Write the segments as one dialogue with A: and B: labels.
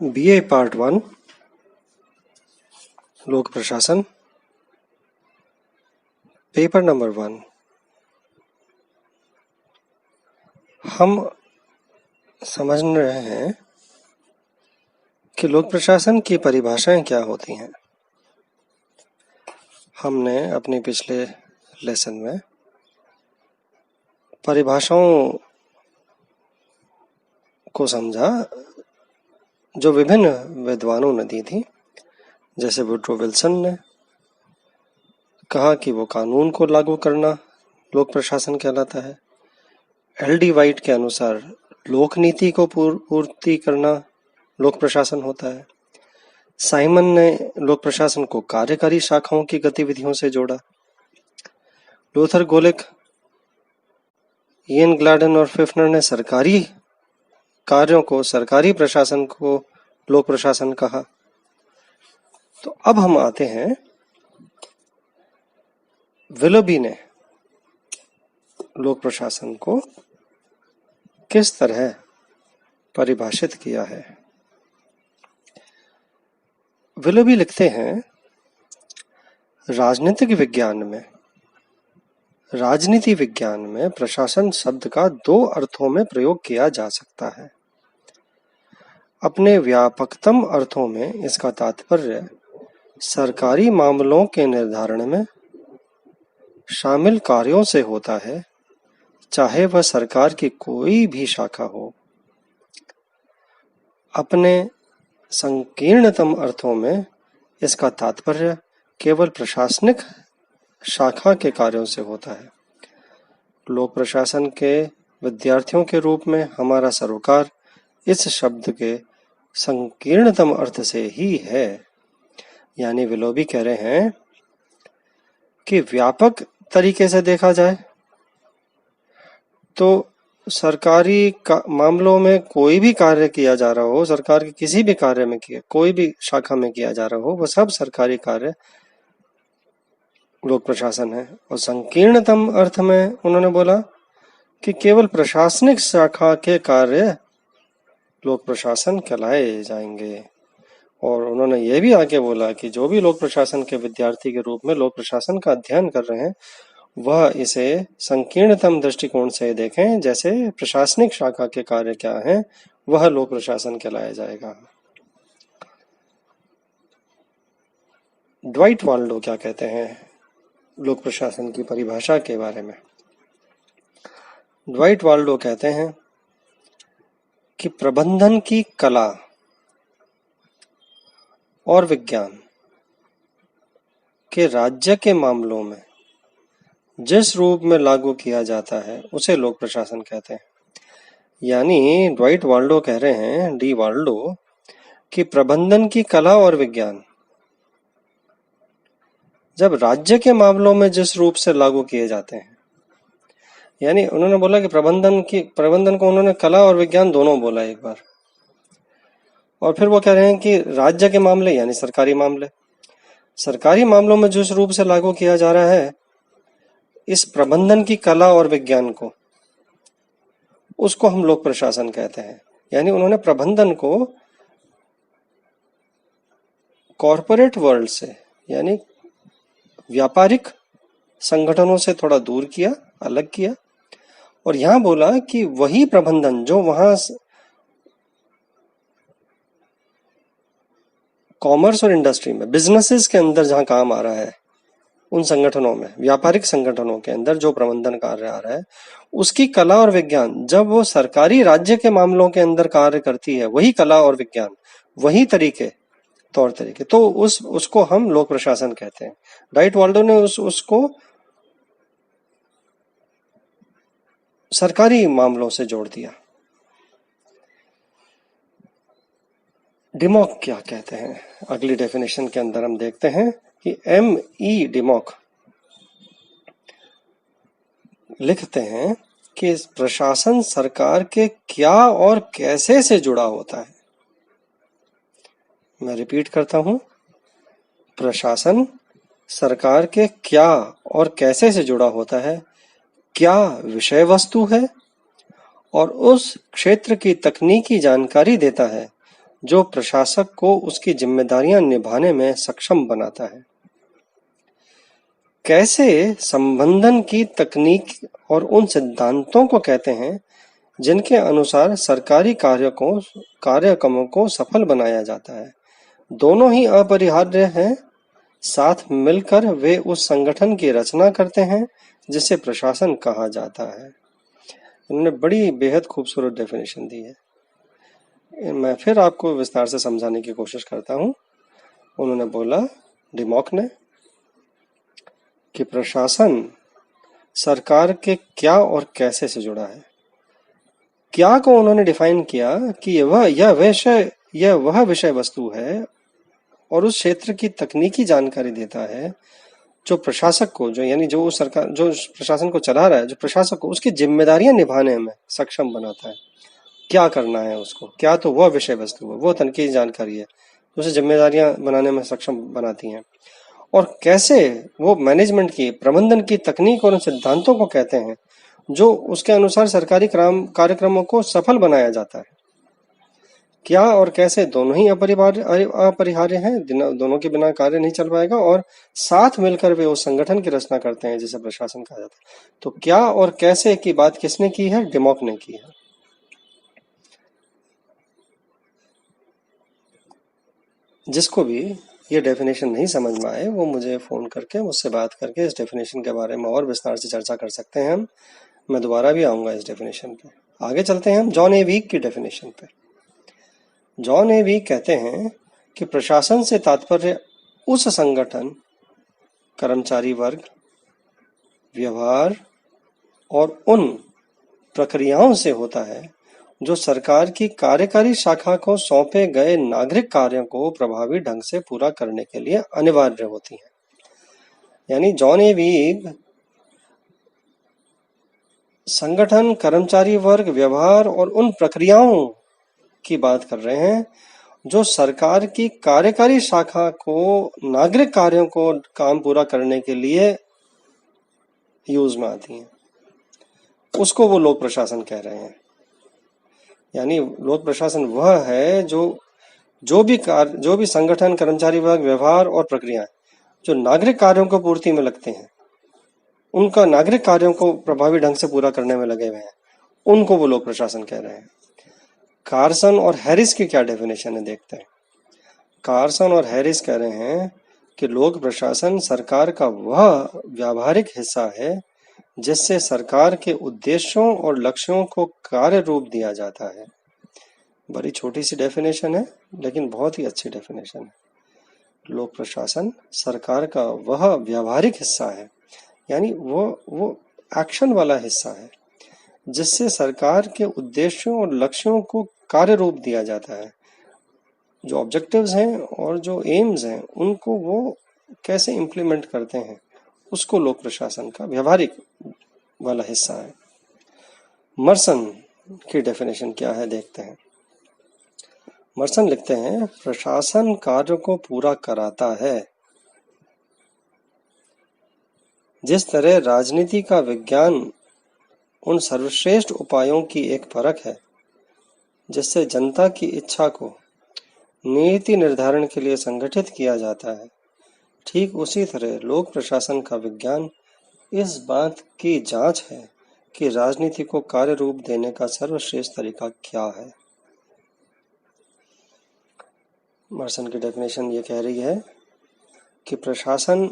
A: BA part 1 लोक प्रशासन paper number 1। हम समझ रहे हैं कि लोक प्रशासन की परिभाषाएं क्या होती हैं। हमने अपने पिछले लेसन में परिभाषाओं को समझा जो विभिन्न विद्वानों ने दी थी। जैसे वुड्रो विल्सन ने कहा कि वो कानून को लागू करना लोक प्रशासन कहलाता है। एल.डी. वाइट के अनुसार लोक नीति को पूर्ति करना लोक प्रशासन होता है। साइमन ने लोक प्रशासन को कार्यकारी शाखाओं की गतिविधियों से जोड़ा। लूथर गोलिक, इयन ग्लाडन और फिफ्नर ने सरकारी कार्यों को, सरकारी प्रशासन को लोक प्रशासन कहा। तो अब हम आते हैं, विलोबी ने लोक प्रशासन को किस तरह परिभाषित किया है। विलोबी लिखते हैं, राजनीति विज्ञान में प्रशासन शब्द का दो अर्थों में प्रयोग किया जा सकता है। अपने व्यापकतम अर्थों में इसका तात्पर्य सरकारी मामलों के निर्धारण में शामिल कार्यों से होता है, चाहे वह सरकार की कोई भी शाखा हो। अपने संकीर्णतम अर्थों में इसका तात्पर्य केवल प्रशासनिक शाखा के कार्यों से होता है। लोक प्रशासन के विद्यार्थियों के रूप में हमारा सरोकार इस शब्द के संकीर्णतम अर्थ से ही है। यानी विलोबी कह रहे हैं कि व्यापक तरीके से देखा जाए तो सरकारी मामलों में कोई भी कार्य किया जा रहा हो, सरकार के किसी भी कार्य में कोई भी शाखा में किया जा रहा हो, वह सब सरकारी कार्य लोक प्रशासन है। और संकीर्णतम अर्थ में उन्होंने बोला कि केवल प्रशासनिक शाखा के कार्य लोक प्रशासन कहलाए जाएंगे। और उन्होंने ये भी आगे बोला कि जो भी लोक प्रशासन के विद्यार्थी के रूप में लोक प्रशासन का अध्ययन कर रहे हैं, वह इसे संकीर्णतम दृष्टिकोण से देखें। जैसे प्रशासनिक शाखा के कार्य क्या हैं, वह लोक प्रशासन कहलाया जाएगा। ड्वाइट वाल्डो क्या कहते हैं लोक प्रशासन की परिभाषा के बारे में। ड्वाइट वाल्डो कहते हैं कि प्रबंधन की कला और विज्ञान के राज्य के मामलों में जिस रूप में लागू किया जाता है उसे लोक प्रशासन कहते हैं। यानी ड्वाइट वाल्डो कह रहे हैं, डी वाल्डो, कि प्रबंधन की कला और विज्ञान जब राज्य के मामलों में जिस रूप से लागू किए जाते हैं, यानी उन्होंने बोला कि प्रबंधन को उन्होंने कला और विज्ञान दोनों बोला एक बार। और फिर वो कह रहे हैं कि राज्य के मामले यानी सरकारी मामलों में जिस रूप से लागू किया जा रहा है, इस प्रबंधन की कला और विज्ञान को, उसको हम लोक प्रशासन कहते हैं। यानी उन्होंने प्रबंधन को कॉरपोरेट वर्ल्ड से, यानी व्यापारिक संगठनों से थोड़ा दूर किया, अलग किया। और यहां बोला कि वही प्रबंधन जो वहां कॉमर्स और इंडस्ट्री में, बिजनेसेस के अंदर जहां काम आ रहा है, उन संगठनों में, व्यापारिक संगठनों के अंदर जो प्रबंधन कार्य आ रहा है, उसकी कला और विज्ञान जब वो सरकारी राज्य के मामलों के अंदर कार्य करती है, वही कला और विज्ञान, वही तौर तरीके, तो उसको हम लोक प्रशासन कहते हैं। ड्वाइट वाल्डो ने उसको सरकारी मामलों से जोड़ दिया। डिमॉक क्या कहते हैं, अगली डेफिनेशन के अंदर हम देखते हैं कि M.E. डिमॉक लिखते हैं कि प्रशासन सरकार के क्या और कैसे से जुड़ा होता है। मैं रिपीट करता हूं, प्रशासन सरकार के क्या और कैसे से जुड़ा होता है, क्या विषय वस्तु है और उस क्षेत्र की तकनीकी जानकारी देता है जो प्रशासक को उसकी जिम्मेदारियां निभाने में सक्षम बनाता है। कैसे संबंधन की तकनीक और उन सिद्धांतों को कहते हैं जिनके अनुसार सरकारी कार्यक्रमों को सफल बनाया जाता है। दोनों ही अपरिहार्य हैं। साथ मिलकर वे उस संगठन की रचना करते हैं जिसे प्रशासन कहा जाता है। उन्होंने बड़ी बेहद खूबसूरत डेफिनेशन दी है। मैं फिर आपको विस्तार से समझाने की कोशिश करता हूँ। उन्होंने बोला, डिमॉक ने, कि प्रशासन सरकार के क्या और कैसे से जुड़ा है। क्या को उन्होंने डिफाइन किया कि यह वह विषय वस्तु है और उस क्षेत्र की तकनीकी जानकारी देता है जो प्रशासक को, जो प्रशासन को चला रहा है, जो प्रशासक को उसकी जिम्मेदारियां निभाने में सक्षम बनाता है। क्या करना है उसको, क्या तो वह विषय वस्तु है, वो तकनीकी जानकारी है उसे जिम्मेदारियां बनाने में सक्षम बनाती हैं। और कैसे वो मैनेजमेंट की, प्रबंधन की तकनीक और सिद्धांतों को कहते हैं जो उसके अनुसार सरकारी कार्यक्रमों को सफल बनाया जाता है। क्या और कैसे दोनों ही अपरिहार्य हैं, दोनों के बिना कार्य नहीं चल पाएगा, और साथ मिलकर वे उस संगठन की रचना करते हैं जिसे प्रशासन कहा जाता है। तो क्या और कैसे की बात किसने की है? डिमॉक ने की है। जिसको भी ये डेफिनेशन नहीं समझ में आए वो मुझे फोन करके, मुझसे बात करके इस डेफिनेशन के बारे में और विस्तार से चर्चा कर सकते हैं। मैं दोबारा भी आऊंगा इस डेफिनेशन पे। आगे चलते हैं हम जॉन ए वीक की डेफिनेशन पे। जॉन ए वीक कहते हैं कि प्रशासन से तात्पर्य उस संगठन, कर्मचारी वर्ग, व्यवहार और उन प्रक्रियाओं से होता है जो सरकार की कार्यकारी शाखा को सौंपे गए नागरिक कार्यों को प्रभावी ढंग से पूरा करने के लिए अनिवार्य होती है। यानी जॉन ए वीक संगठन, कर्मचारी वर्ग, व्यवहार और उन प्रक्रियाओं की बात कर रहे हैं जो सरकार की कार्यकारी शाखा को नागरिक कार्यों को काम पूरा करने के लिए यूज में आती हैं। उसको वो लोक प्रशासन कह रहे हैं। यानी लोक प्रशासन वह है जो भी संगठन, कर्मचारी वर्ग, व्यवहार और प्रक्रियाएं जो नागरिक कार्यों को पूर्ति में लगते हैं, उनका नागरिक कार्यों को प्रभावी ढंग से पूरा करने में लगे हुए हैं, उनको वो लोक प्रशासन कह रहे हैं। कार्सन और हैरिस की क्या डेफिनेशन है देखते हैं। कार्सन और हैरिस कह रहे हैं कि लोक प्रशासन सरकार का वह व्यावहारिक हिस्सा है जिससे सरकार के उद्देश्यों और लक्ष्यों को कार्य रूप दिया जाता है। बड़ी छोटी सी डेफिनेशन है लेकिन बहुत ही अच्छी डेफिनेशन है। लोक प्रशासन सरकार का वह व्यावहारिक हिस्सा है, यानी वो एक्शन वाला हिस्सा है जिससे सरकार के उद्देश्यों और लक्ष्यों को कार्य रूप दिया जाता है। जो ऑब्जेक्टिव्स हैं और जो एम्स हैं उनको वो कैसे इम्प्लीमेंट करते हैं, उसको लोक प्रशासन का व्यवहारिक वाला हिस्सा है। मर्सन की डेफिनेशन क्या है देखते हैं। मर्सन लिखते हैं, प्रशासन कार्य को पूरा कराता है। जिस तरह राजनीति का विज्ञान उन सर्वश्रेष्ठ उपायों की एक परख है जिससे जनता की इच्छा को नीति निर्धारण के लिए संगठित किया जाता है, ठीक उसी तरह लोक प्रशासन का विज्ञान इस बात की जांच है कि राजनीति को कार्य रूप देने का सर्वश्रेष्ठ तरीका क्या है। मर्सन की डेफिनेशन ये कह रही है कि प्रशासन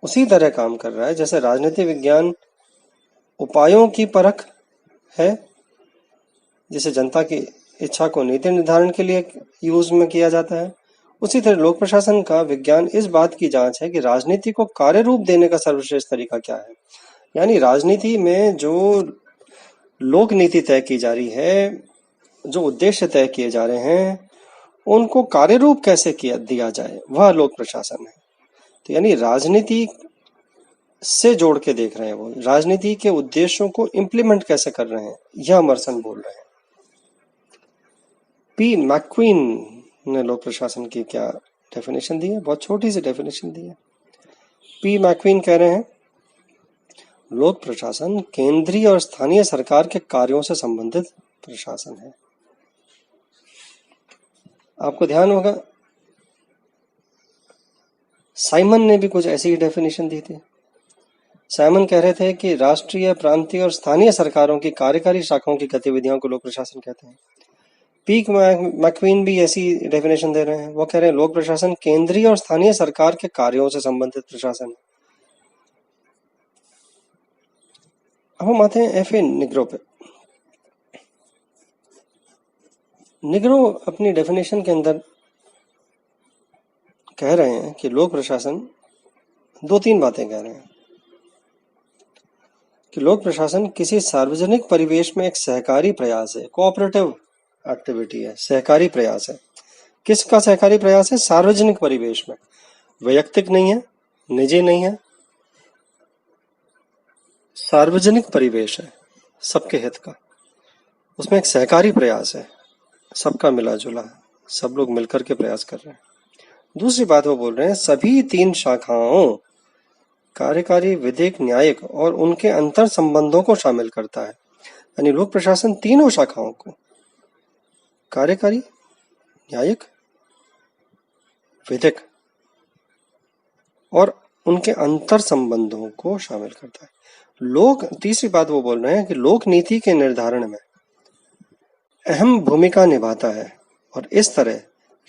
A: उसी तरह काम कर रहा है जैसे राजनीति विज्ञान उपायों की परख है, जिसे जनता की इच्छा को नीति निर्धारण के लिए यूज में किया जाता है। उसी तरह लोक प्रशासन का विज्ञान इस बात की जांच है कि राजनीति को कार्य रूप देने का सर्वश्रेष्ठ तरीका क्या है। यानी राजनीति में जो लोक नीति तय की जा रही है, जो उद्देश्य तय किए जा रहे हैं, उनको कार्य रूप कैसे दिया जाए, वह लोक प्रशासन है। तो यानी राजनीति से जोड़ के देख रहे हैं, वो राजनीति के उद्देश्यों को इम्प्लीमेंट कैसे कर रहे हैं, यह मर्सन बोल रहे हैं। पी मैक्वीन ने लोक प्रशासन की क्या डेफिनेशन दी है, बहुत छोटी सी डेफिनेशन दी है। पी मैक्वीन कह रहे हैं, लोक प्रशासन केंद्रीय और स्थानीय सरकार के कार्यों से संबंधित प्रशासन है। आपको ध्यान होगा साइमन ने भी कुछ ऐसी ही डेफिनेशन दी थी। साइमन कह रहे थे कि राष्ट्रीय, प्रांतीय और स्थानीय सरकारों की कार्यकारी शाखाओं की गतिविधियों को लोक प्रशासन कहते हैं। पीक मैक्वीन भी ऐसी डेफिनेशन दे रहे हैं। वो कह रहे हैं लोक प्रशासन केंद्रीय और स्थानीय सरकार के कार्यों से संबंधित प्रशासन है। अब हम आते हैं एफ ए निग्रो पे। निग्रो अपनी डेफिनेशन के अंदर कह रहे हैं कि लोक प्रशासन दो तीन बातें कह रहे हैं कि लोक प्रशासन किसी सार्वजनिक परिवेश में एक सहकारी प्रयास है, कोऑपरेटिव एक्टिविटी है, सहकारी प्रयास है। किसका सहकारी प्रयास है? सार्वजनिक परिवेश में, वैयक्तिक नहीं है, निजी नहीं है, सार्वजनिक परिवेश है, सबके हित का। उसमें एक सहकारी प्रयास है, सबका मिला जुला, सब लोग मिलकर के प्रयास कर रहे हैं। दूसरी बात वो बोल रहे हैं सभी तीन शाखाओं, कार्यकारी, विधिक, न्यायिक और उनके अंतर संबंधों को शामिल करता है। यानी लोक प्रशासन तीनों शाखाओं को, कार्यकारी, न्यायिक, विधिक और उनके अंतर संबंधों को शामिल करता है। तीसरी बात वो बोल रहे हैं कि लोक नीति के निर्धारण में अहम भूमिका निभाता है और इस तरह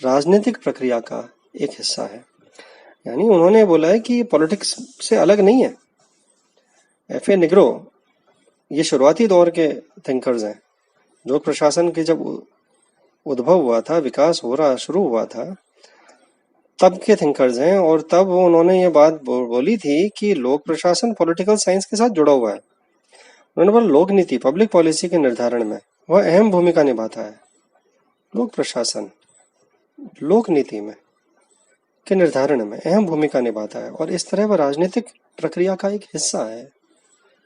A: राजनीतिक प्रक्रिया का एक हिस्सा है। यानी उन्होंने बोला है कि ये पॉलिटिक्स से अलग नहीं है। एफ ए निग्रो ये शुरुआती दौर के थिंकर्स हैं। लोक प्रशासन के जब उद्भव हुआ था, विकास हो रहा शुरू हुआ था, तब के थिंकर्स हैं और तब उन्होंने ये बात बोली थी कि लोक प्रशासन पॉलिटिकल साइंस के साथ जुड़ा हुआ है। उन्होंने बोला लोक नीति, पब्लिक पॉलिसी के निर्धारण में वह अहम भूमिका निभाता है। लोक प्रशासन लोक नीति में के निर्धारण में अहम भूमिका निभाता है और इस तरह वह राजनीतिक प्रक्रिया का एक हिस्सा है।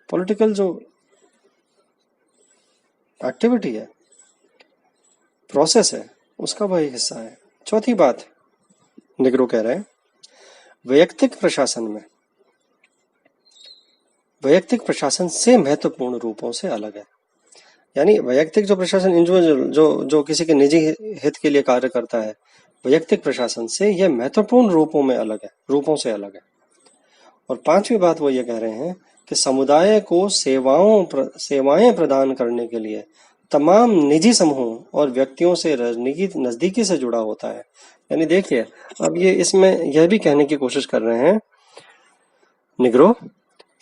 A: पॉलिटिकल जो एक्टिविटी है, प्रोसेस है, उसका वह एक हिस्सा है। चौथी बात निग्रो कह रहे हैं वैयक्तिक प्रशासन से महत्वपूर्ण रूपों से अलग है। यानी वैयक्तिक जो प्रशासन इंडिविजुअल जो किसी के निजी हित के लिए कार्य करता है, वैयक्तिक प्रशासन से यह महत्वपूर्ण रूपों से अलग है। और पांचवी बात वो ये कह रहे हैं कि समुदाय को सेवाएं प्रदान करने के लिए तमाम निजी समूहों और व्यक्तियों से नजदीकी से जुड़ा होता है। यानी देखिए, अब ये इसमें यह भी कहने की कोशिश कर रहे हैं निग्रो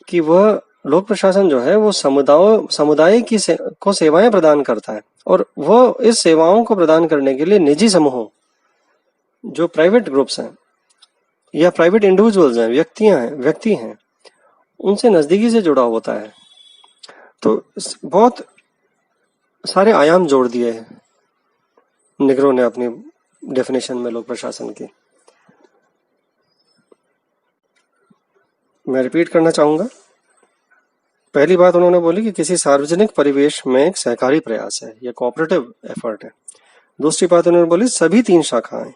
A: कि वह लोक प्रशासन जो है वो समुदाय को सेवाएं प्रदान करता है और वह इस सेवाओं को प्रदान करने के लिए निजी समूहों, जो प्राइवेट ग्रुप्स हैं या प्राइवेट इंडिविजुअल्स हैं, व्यक्ति हैं, उनसे नजदीकी से जुड़ा होता है। तो बहुत सारे आयाम जोड़ दिए हैं निग्रो ने अपनी डेफिनेशन में लोक प्रशासन की। मैं रिपीट करना चाहूंगा। पहली बात उन्होंने बोली कि किसी सार्वजनिक परिवेश में एक सहकारी प्रयास है, यह कोऑपरेटिव एफर्ट है। दूसरी बात उन्होंने बोली सभी तीन शाखाएं,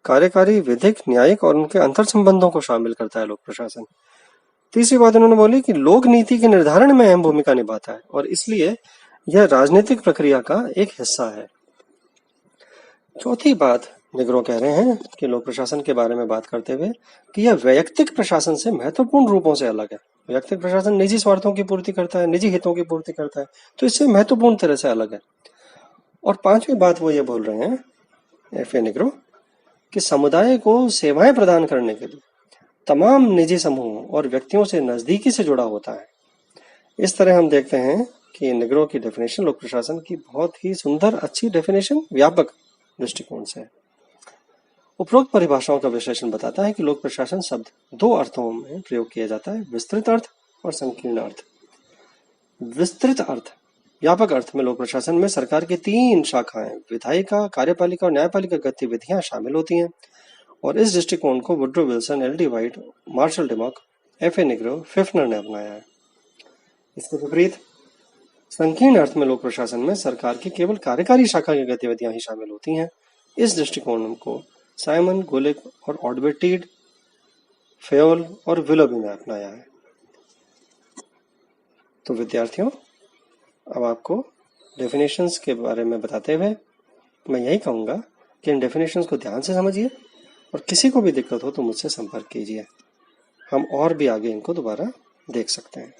A: कार्यकारी, विधिक, न्यायिक और उनके अंतर संबंधों को शामिल करता है लोक प्रशासन। तीसरी बात उन्होंने बोली कि लोक नीति के निर्धारण में अहम भूमिका निभाता है और इसलिए यह राजनीतिक प्रक्रिया का एक हिस्सा है। चौथी बात निग्रो कह रहे हैं कि लोक प्रशासन के बारे में बात करते हुए कि यह वैयक्तिक प्रशासन से महत्वपूर्ण रूपों से अलग है। वैयक्तिक प्रशासन निजी स्वार्थों की पूर्ति करता है, निजी हितों की पूर्ति करता है, तो इससे महत्वपूर्ण तरह से अलग है। और पांचवी बात वो ये बोल रहे हैं एफ ए निग्रो कि समुदाय को सेवाएं प्रदान करने के लिए तमाम निजी समूहों और व्यक्तियों से नजदीकी से जुड़ा होता है। इस तरह हम देखते हैं कि निग्रो की डेफिनेशन लोक प्रशासन की बहुत ही सुंदर, अच्छी डेफिनेशन व्यापक दृष्टिकोण से। उपरोक्त परिभाषाओं का विश्लेषण बताता है कि लोक प्रशासन शब्द दो अर्थों में प्रयोग किया जाता है, विस्तृत अर्थ और संकीर्ण अर्थ। विस्तृत अर्थ, व्यापक अर्थ में लोक प्रशासन में सरकार की तीन शाखाएं, विधायिका, कार्यपालिका और न्यायपालिका गतिविधियां शामिल होती हैं। और इस दृष्टिकोण को Woodrow Wilson, L D White, Marshall Dimock, F A Nigro, Pfiffner ने अपनाया है। इसके विपरीत संकीर्ण अर्थ में लोक प्रशासन में सरकार की केवल कार्यकारी शाखा की गतिविधियां ही शामिल होती हैं। इस दृष्टिकोण को साइमन, गोलिक और ऑडबेटीड, फेयोल और विलोबी ने अपनाया है। तो विद्यार्थियों, अब आपको डेफिनेशंस के बारे में बताते हुए मैं यही कहूँगा कि इन डेफिनेशंस को ध्यान से समझिए और किसी को भी दिक्कत हो तो मुझसे संपर्क कीजिए। हम और भी आगे इनको दोबारा देख सकते हैं।